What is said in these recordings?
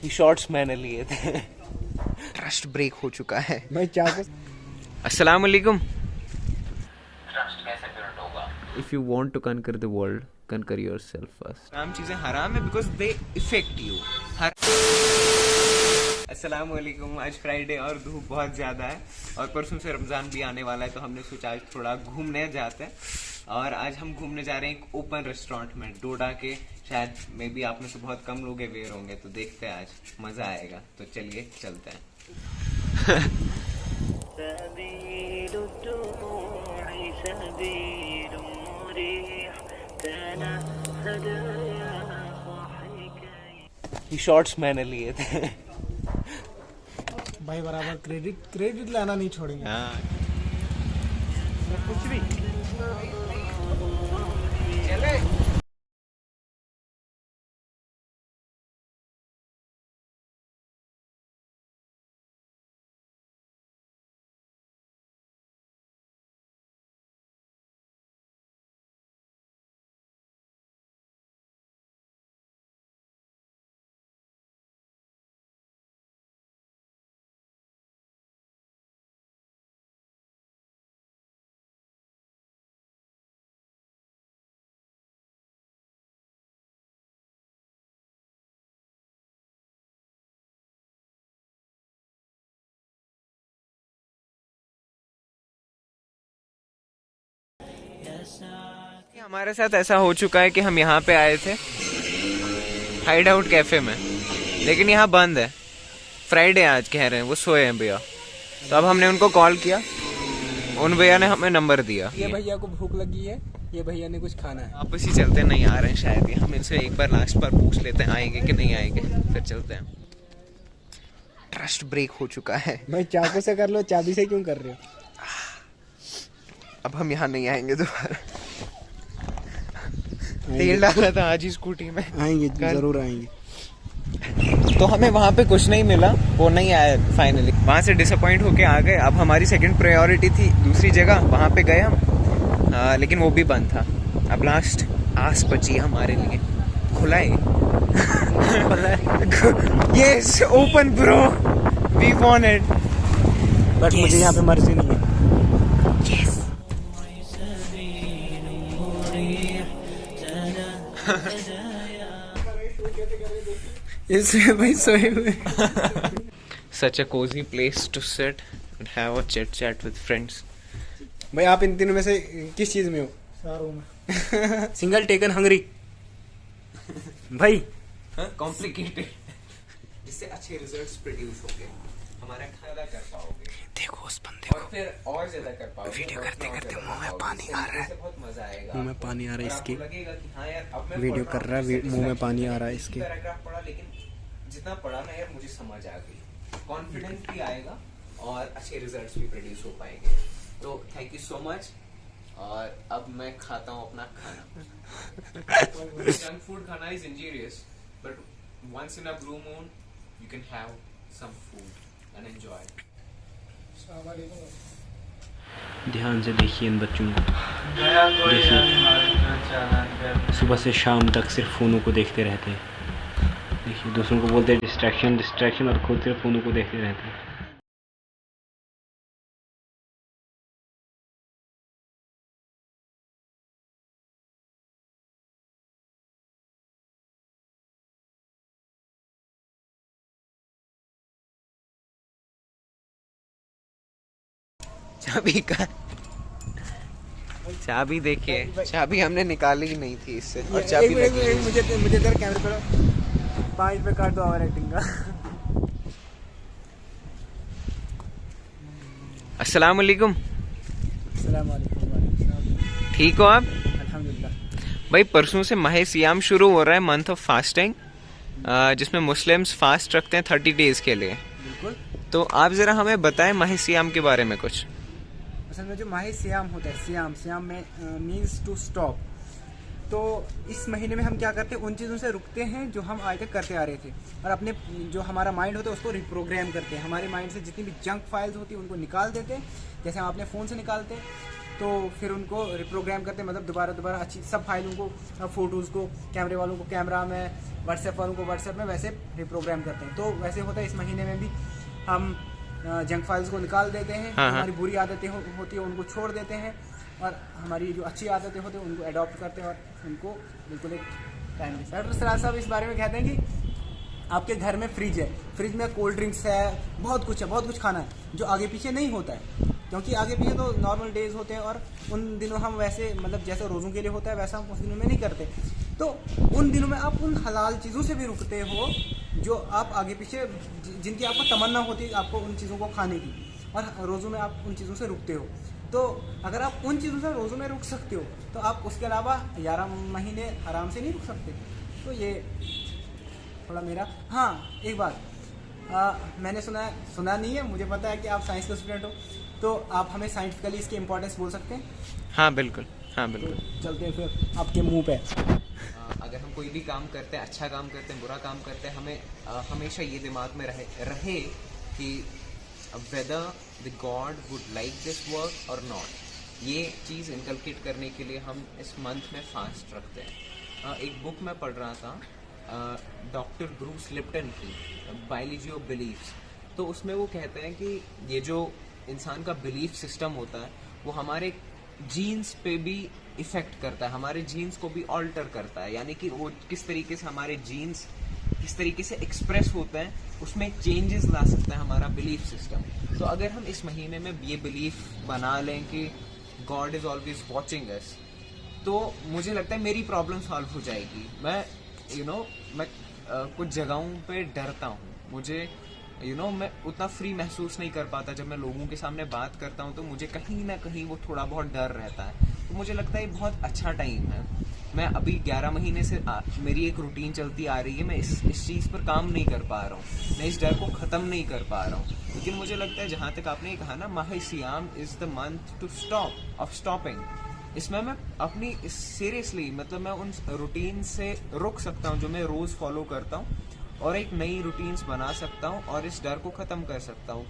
ये शॉर्ट्स मैंने लिए थे। ट्रस्ट ब्रेक हो चुका है। मैं चाकू अस्सलाम वालेकुम। ट्रस्ट कैसे बिल्ड होगा? If you want to conquer the world, conquer yourself first. हराम चीजें हराम है बिकॉज़ दे इफेक्ट यू। अस्सलाम वालेकुम। आज फ्राइडे और धूप बहुत ज़्यादा है और परसों से रमज़ान भी आने वाला है, तो हमने सोचा आज थोड़ा घूमने जाते हैं। और आज हम घूमने जा रहे हैं एक ओपन रेस्टोरेंट में, डोडा के। शायद मे बी आप में से बहुत कम लोग अवेयर होंगे, तो देखते हैं, आज मज़ा आएगा। तो चलिए चलते हैं। ये शॉर्ट्स मैंने लिए थे। भाई बराबर क्रेडिट लाना नहीं छोड़ेंगे। हाँ कुछ भी चले। हमारे साथ ऐसा हो चुका है कि हम यहाँ पे आए थे हाइड आउट कैफे में, लेकिन यहाँ बंद है। फ्राइडे आज कह रहे हैं, वो सोए हैं भैया। तो अब हमने उनको कॉल किया, उन भैया ने हमें नंबर दिया। ये भैया को भूख लगी है, ये भैया ने कुछ खाना है। वापस ही चलते, नहीं आ रहे हैं शायद ये। हम इनसे एक बार लास्ट बार पूछ लेते हैं आएंगे कि नहीं आएंगे, फिर चलते हैं। ट्रस्ट ब्रेक हो चुका है। मैं चाकू से कर लो, चाबी से क्यों कर रहे हो? अब हम यहाँ नहीं आएंगे दोबारा। तेल डाला था आज ही स्कूटी में। आएंगे, जरूर आएंगे। तो हमें वहाँ पे कुछ नहीं मिला, वो नहीं आया फाइनली। वहाँ से डिसअपॉइंट होके आ गए। अब हमारी सेकंड प्रायोरिटी थी दूसरी जगह, वहाँ पे गए हम, लेकिन वो भी बंद था। अब लास्ट आस बची हमारे लिए। खुला है yes, open bro, we want it. But मुझे यहाँ पे मर्जी नहीं है। यस इसलिए भाई सोए हुए। Such a cozy place to sit and have a chit chat with friends. भाई आप इन तीनों में से किस चीज में हो? सारों में। सिंगल टेकन हंगरी भाई। कॉम्प्लिकेटेड। इससे अच्छे रिजल्ट्स प्रोड्यूस होंगे, हमारा खाना कर पाओगे। देखो उस बंदे और फिर और ज्यादा कर पाओगे। वीडियो करते करते मुंह में पानी आ रहा है। बहुत मजा आएगा। मुंह में पानी आ रहा है इसके। लगेगा कि हाँ यार, अब मैं वीडियो कर रहा है, मुंह में पानी आ रहा है इसके। पैराग्राफ पढ़ा, लेकिन जितना पढ़ा ना यार, मुझे समझ आ गई। कॉन्फिडेंस भी आएगा और अच्छे रिजल्ट्स भी प्रोड्यूस हो पाएंगे। तो थैंक यू सो मच। और अब मैं खाता हूँ अपना खाना। जंक फूड खाना is injurious, but once in a blue moon you can have some food and enjoy. ध्यान से देखिए इन बच्चों को। देखिए सुबह से शाम तक सिर्फ फ़ोनों को देखते रहते हैं। देखिए दूसरों को बोलते हैं डिस्ट्रैक्शन डिस्ट्रैक्शन, और खुद सिर्फ फ़ोनों को देखते रहते हैं। चाबी का, चाबी देखिए, चाबी हमने निकाली ही नहीं थी इससे, और चाबी लगी। मुझे इधर कैमरे पर 5 पे काट दो ओवर एक्टिंग का। अस्सलाम वालेकुम। अस्सलाम वालेकुम। ठीक हो आप? अल्हम्दुलिल्लाह। भाई परसों से माह सियाम शुरू हो रहा है, मंथ ऑफ फास्टिंग, जिसमें मुस्लिम्स फास्ट रखते हैं 30 डेज के लिए। बिल्कुल। तो आप जरा हमें बताएं माह सियाम के बारे में कुछ। असल में जो माह सियाम होता है, सियाम में मीन्स टू स्टॉप। तो इस महीने में हम क्या करते हैं, उन चीज़ों से रुकते हैं जो हम आज तक करते आ रहे थे, और अपने जो हमारा माइंड होता है उसको रिप्रोग्राम करते हैं। हमारे माइंड से जितनी भी जंक फाइल्स होती है उनको निकाल देते हैं, जैसे हम अपने फ़ोन से निकालते हैं। तो फिर उनको रिप्रोग्राम करते हैं, मतलब दोबारा अच्छी सब फाइलों को, फ़ोटोज़ को, कैमरे वालों को कैमरा में, व्हाट्सएप वालों को व्हाट्सएप में, वैसे रिप्रोग्राम करते हैं। तो वैसे होता है इस महीने में भी हम जंक फाइल्स को निकाल देते हैं। हमारी बुरी आदतें होती है उनको छोड़ देते हैं, और हमारी जो अच्छी आदतें होती हैं उनको अडॉप्ट करते हैं और उनको बिल्कुल एक टाइम देते हैं। डॉक्टर सिराज साहब इस बारे में कहते हैं कि आपके घर में फ्रिज है, फ्रिज में कोल्ड ड्रिंक्स है, बहुत कुछ खाना है जो आगे पीछे नहीं होता है, क्योंकि आगे पीछे तो नॉर्मल डेज होते हैं और उन दिनों हम वैसे मतलब जैसे रोज़ों के लिए होता है वैसा हम उस दिनों में नहीं करते। तो उन दिनों में आप उन हलाल चीज़ों से भी रुकते हो जो आप आगे पीछे जिनकी आपको तमन्ना होती है आपको उन चीज़ों को खाने की, और रोज़ों में आप उन चीज़ों से रुकते हो। तो अगर आप उन चीज़ों से रोज़ों में रुक सकते हो तो आप उसके अलावा 11 महीने आराम से नहीं रुक सकते। तो ये थोड़ा मेरा, हाँ एक बात मैंने सुना नहीं है, मुझे पता है कि आप साइंस के स्टूडेंट हो, तो आप हमें साइंटिफिकली इसकी इम्पोर्टेंस बोल सकते हैं? हाँ बिल्कुल। तो चलते हैं फिर आपके मुंह पे। अगर हम कोई भी काम करते हैं, अच्छा काम करते हैं, बुरा काम करते हैं, हमें हमेशा ये दिमाग में रहे कि whether the God would like this work or not, ये चीज़ इनकलकेट करने के लिए हम इस मंथ में फास्ट रखते हैं। एक बुक में पढ़ रहा था डॉक्टर ब्रूस लिप्टन की, बायोलॉजी ऑफ बिलीफ्स। तो उसमें वो कहते हैं कि ये जो इंसान का बिलीफ सिस्टम होता है वो हमारे जीन्स पे भी इफ़ेक्ट करता है, हमारे जीन्स को भी ऑल्टर करता है, यानी कि वो किस तरीके से हमारे जीन्स किस तरीके से एक्सप्रेस होते हैं उसमें चेंजेस ला सकता है हमारा बिलीफ सिस्टम। तो अगर हम इस महीने में ये बिलीफ बना लें कि God is always watching us, तो मुझे लगता है मेरी प्रॉब्लम सॉल्व हो जाएगी। मैं मैं कुछ जगहों पे डरता हूँ, मुझे मैं उतना फ्री महसूस नहीं कर पाता। जब मैं लोगों के सामने बात करता हूँ तो मुझे कहीं ना कहीं वो थोड़ा बहुत डर रहता है। तो मुझे लगता है ये बहुत अच्छा टाइम है। मैं अभी 11 महीने से मेरी एक रूटीन चलती आ रही है, मैं इस चीज़ पर काम नहीं कर पा रहा हूँ, मैं इस डर को ख़त्म नहीं कर पा रहा हूँ। लेकिन मुझे लगता है जहाँ तक आपने कहा ना, माह सियाम is the month to stopping, इसमें मैं अपनी सीरियसली मतलब मैं उन रूटीन से रुक सकता हूँ जो मैं रोज़ फॉलो करता हूँ, और एक नई रूटीन्स बना सकता हूँ और इस डर को ख़त्म कर सकता हूँ,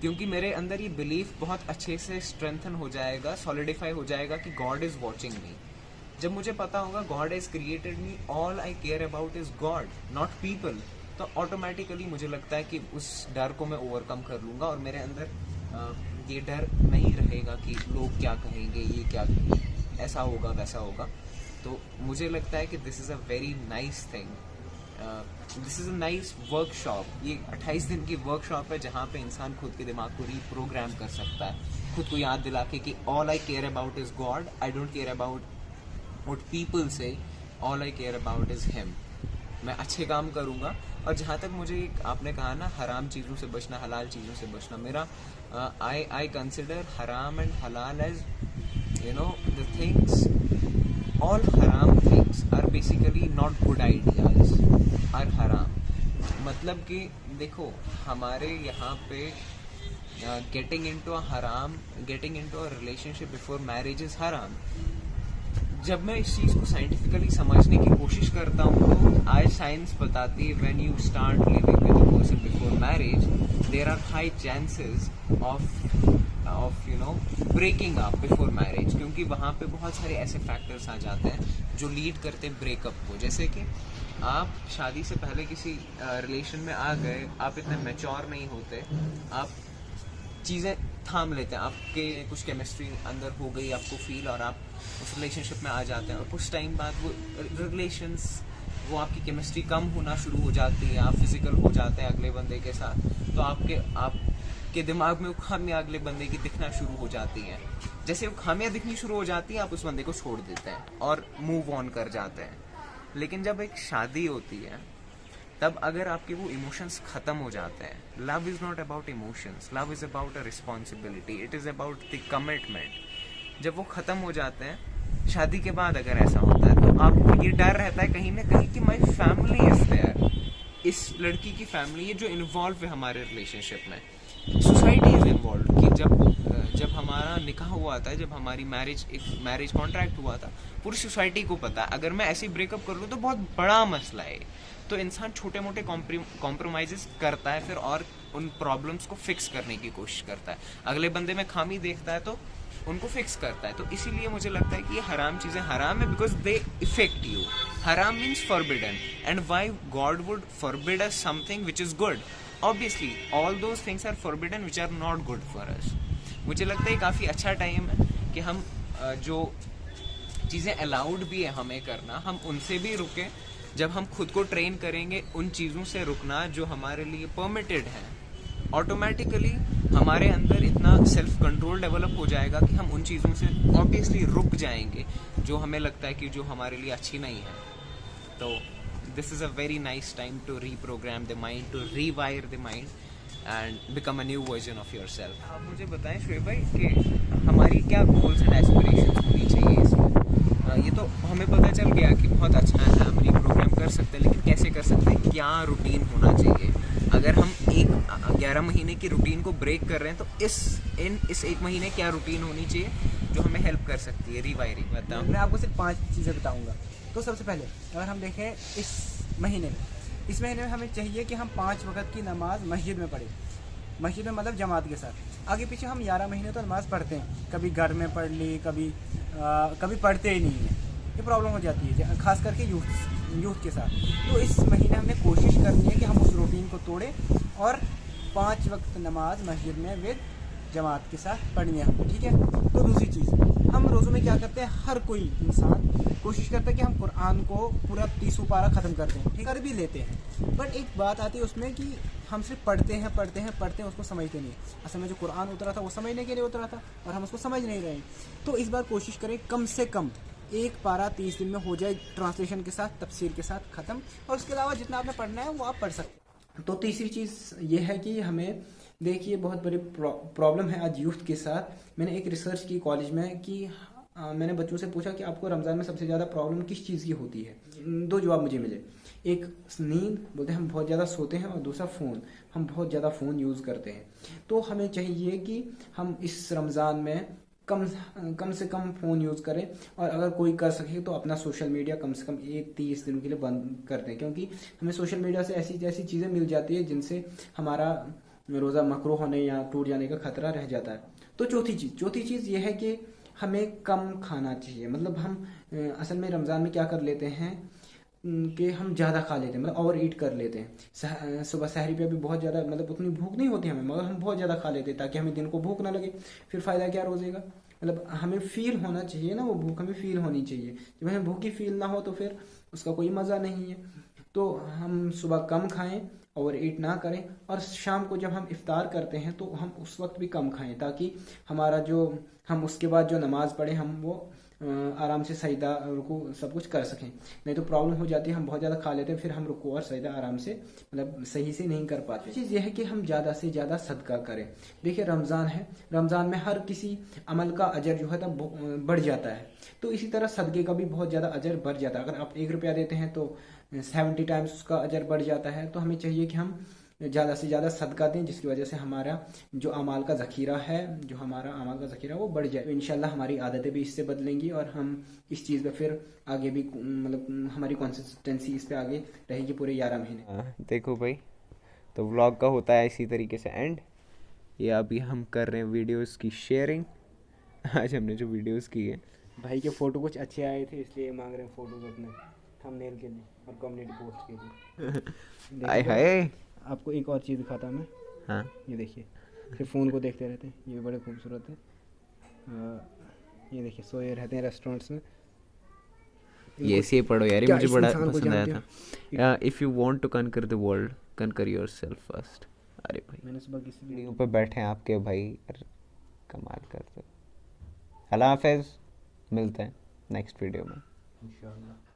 क्योंकि मेरे अंदर ये बिलीफ बहुत अच्छे से स्ट्रेंथन हो जाएगा, सॉलिडिफाई हो जाएगा कि गॉड इज़ वॉचिंग मी। जब मुझे पता होगा God is created me, all I care about is God not people, तो ऑटोमेटिकली मुझे लगता है कि उस डर को मैं ओवरकम कर लूँगा और मेरे अंदर ये डर नहीं रहेगा कि लोग क्या कहेंगे, ये क्या ऐसा होगा वैसा होगा। तो मुझे लगता है कि this is a very nice thing, this is a nice workshop. ये 28 दिन की वर्कशॉप है जहाँ पे इंसान खुद के दिमाग को रीप्रोग्राम कर सकता है, खुद को याद दिला के कि all I care about is God, I don't care about what people say, all I care about is him. मैं अच्छे काम करूँगा। और जहाँ तक मुझे आपने कहा ना हराम चीज़ों से बचना, हलाल चीज़ों से बचना, मेरा आई कंसिडर हराम एंड हलाल as the things, all haram things are basically not good ideas, are haram। मतलब कि देखो हमारे यहाँ पे getting into a relationship before marriage is haram। जब मैं इस चीज़ को साइंटिफिकली समझने की कोशिश करता हूँ तो आज साइंस बताती है when you start living with a person before marriage there are high chances of breaking up before marriage, क्योंकि वहाँ पे बहुत सारे ऐसे फैक्टर्स आ जाते हैं जो लीड करते हैं ब्रेकअप को। जैसे कि आप शादी से पहले किसी रिलेशन में आ गए, आप इतने मैच्योर नहीं होते, आप चीज़ें थाम लेते हैं, आपके कुछ केमिस्ट्री अंदर हो गई आपको फील, और आप उस रिलेशनशिप में आ जाते हैं, और कुछ टाइम बाद वो रिलेशंस वो आपकी केमिस्ट्री कम होना शुरू हो जाती है, आप फिजिकल हो जाते हैं अगले बंदे के साथ, तो आपके दिमाग में वो खामियां अगले बंदे की दिखना शुरू हो जाती हैं। जैसे वो खामियां दिखनी शुरू हो जाती हैं आप उस बंदे को छोड़ देते हैं और मूव ऑन कर जाते हैं। लेकिन जब एक शादी होती है तब अगर आपके वो इमोशंस ख़त्म हो जाते हैं, love is not about emotions, love is about a responsibility, it is about the commitment. जब वो ख़त्म हो जाते हैं शादी के बाद अगर ऐसा होता है तो आपको ये डर रहता है कहीं ना कहीं कि माई फैमिली इज़ देयर, इस लड़की की फैमिली है जो इन्वॉल्व है हमारे रिलेशनशिप में, सोसाइटी इज़ इन्वॉल्व। कि जब हमारा निकाह हुआ था, जब हमारी मैरिज कॉन्ट्रैक्ट हुआ था, पूरी सोसाइटी को पता है। अगर मैं ऐसे ब्रेकअप कर लूँ तो बहुत बड़ा मसला है। तो इंसान छोटे मोटे कॉम्प्रोमाइज़ करता है फिर, और उन प्रॉब्लम्स को फिक्स करने की कोशिश करता है। अगले बंदे में खामी देखता है तो उनको फिक्स करता है। तो इसीलिए मुझे लगता है कि ये हराम चीज़ें हराम है बिकॉज दे इफेक्ट यू। हराम means forbidden, and why God would forbid us something which is good? Obviously all those things are forbidden which are not good for us. मुझे लगता है काफ़ी अच्छा टाइम है कि हम जो चीज़ें अलाउड भी है हमें करना, हम उनसे भी रुकें। जब हम खुद को ट्रेन करेंगे उन चीज़ों से रुकना जो हमारे लिए परमिटेड है, ऑटोमेटिकली हमारे अंदर इतना सेल्फ कंट्रोल डेवलप हो जाएगा कि हम उन चीज़ों से ऑब्वियसली रुक जाएंगे जो हमें लगता है कि जो हमारे लिए अच्छी नहीं है। तो this is a very nice time to reprogram the mind, to rewire the mind and become a new version of your self. आप मुझे बताएं शोएब भाई कि हमारी क्या गोल्स एंड एस्पिरेशंस होनी चाहिए इसमें? ये तो हमें पता चल गया कि बहुत अच्छा है, हम रीप्रोग्राम कर सकते हैं, लेकिन कैसे कर सकते हैं? क्या रूटीन होना चाहिए? अगर हम 11 महीने की रूटीन को ब्रेक कर रहे हैं तो इस 1 महीने क्या रूटीन होनी चाहिए जो हमें हेल्प कर सकती है रीवायरिंग? बताओ। मैं आपको सिर्फ 5 चीज़ें बताऊंगा। तो सबसे पहले अगर हम देखें इस महीने में हमें चाहिए कि हम 5 वक्त की नमाज मस्जिद में पढ़ें। मस्जिद में मतलब जमात के साथ। आगे पीछे हम 11 महीने तो नमाज़ पढ़ते हैं, कभी घर में पढ़ ली, कभी पढ़ते ही नहीं है। ये प्रॉब्लम हो जाती है खास करके यूथ के साथ। तो इस महीने हमने कोशिश करनी है कि हम उस रूटीन को तोड़ें और 5 वक्त नमाज मस्जिद में विद जमात के साथ पढ़नी है हमको, ठीक है। तो दूसरी चीज़, हम रोज़ों में क्या करते हैं, हर कोई इंसान कोशिश करता है कि हम कुरान को पूरा 30 पारा ख़त्म करते हैं, ठीक, कर भी लेते हैं। बट एक बात आती है उसमें कि हम सिर्फ पढ़ते हैं, उसको समझते नहीं। असल में जो कुरान उतरा था वो समझने के लिए उतरा था और हम उसको समझ नहीं रहे हैं। तो इस बार कोशिश करें कम से कम 1 पारा 30 दिन में हो जाए, ट्रांसलेशन के साथ, तफसीर के साथ ख़त्म। और उसके अलावा जितना आपने पढ़ना है वो आप पढ़ सकते हैं। तो तीसरी चीज़ ये है कि हमें देखिए बहुत बड़ी प्रॉब्लम है आज यूथ के साथ। मैंने एक रिसर्च की कॉलेज में कि मैंने बच्चों से पूछा कि आपको रमज़ान में सबसे ज़्यादा प्रॉब्लम किस चीज़ की होती है। 2 जवाब मुझे मिले। एक नींद, बोलते हैं हम बहुत ज़्यादा सोते हैं, और दूसरा फ़ोन, हम बहुत ज़्यादा फ़ोन यूज़ करते हैं। तो हमें चाहिए कि हम इस रमज़ान में कम से कम फ़ोन यूज़ करें, और अगर कोई कर सके तो अपना सोशल मीडिया कम से कम 30 दिनों के लिए बंद कर दें, क्योंकि हमें सोशल मीडिया से ऐसी चीज़ें मिल जाती है जिनसे हमारा रोज़ा मकरूह होने या टूट जाने का खतरा रह जाता है। तो चौथी चीज़ ये है कि हमें कम खाना चाहिए। मतलब हम असल में रमज़ान में क्या कर लेते हैं कि हम ज़्यादा खा लेते हैं, मतलब ओवर ईट कर लेते हैं। सुबह सहरी पे भी बहुत ज़्यादा, मतलब उतनी भूख नहीं होती हमें, मगर हम बहुत ज़्यादा खा लेते हैं ताकि हमें दिन को भूख ना लगे। फिर फ़ायदा क्या रोज़े का? मतलब हमें फील होना चाहिए ना, वो भूख हमें फील होनी चाहिए। जब हमें भूख ही फील ना हो तो फिर उसका कोई मज़ा नहीं है। तो हम सुबह कम खाएं, ओवर ईट ना करें, और शाम को जब हम इफ्तार करते हैं तो हम उस वक्त भी कम खाएं, ताकि हमारा हम उसके बाद जो नमाज पढ़ें हम वो आराम से सजदा रुकू सब कुछ कर सकें। नहीं तो प्रॉब्लम हो जाती है, हम बहुत ज़्यादा खा लेते हैं, फिर हम रुकू और सजदा आराम से मतलब सही से नहीं कर पाते। चीज़ यह है कि हम ज़्यादा से ज़्यादा सदका करें। देखिए रमज़ान है, रमज़ान में हर किसी अमल का अजर जो है तो बढ़ जाता है, तो इसी तरह सदक़े का भी बहुत ज़्यादा अजर बढ़ जाता है। अगर आप 1 रुपया देते हैं तो 70 टाइम्स उसका अजर बढ़ जाता है। तो हमें चाहिए कि हम ज़्यादा से ज़्यादा सदका दें, जिसकी वजह से हमारा जो अमाल का ज़ख़ीरा है, वो बढ़ जाए। तो इंशाल्लाह हमारी आदतें भी इससे बदलेंगी और हम इस चीज़ पे फिर आगे भी मतलब हमारी कंसिस्टेंसी इस पे आगे रहेगी पूरे 11 महीने। देखो भाई, तो व्लॉग का होता है इसी तरीके से एंड। ये अभी हम कर रहे हैं वीडियोस की शेयरिंग। आज हमने जो वीडियोस की है, भाई के फ़ोटो कुछ अच्छे आए थे इसलिए मांग रहे हैं फ़ोटोज़ अपने थंबनेल के लिए और कम्युनिटी पोस्ट के लिए। आय हाय। आपको एक और चीज़ दिखाता मैं। हाँ, ये देखिए, सिर्फ फ़ोन को देखते रहते हैं, ये भी बड़े खूबसूरत है। ये देखिए सोए रहते हैं रेस्टोरेंट्स में। ये से पढ़ो यार, ये मुझे बड़ा पसंद आया था। If you want to conquer the world, conquer yourself first. अरे भाई, मैंने सुबह किसी वीडियो पे बैठे हैं आपके भाई, कमाल करते हो। अल्लाह हाफ़िज़, मिलते हैं नेक्स्ट वीडियो में इंशाल्लाह।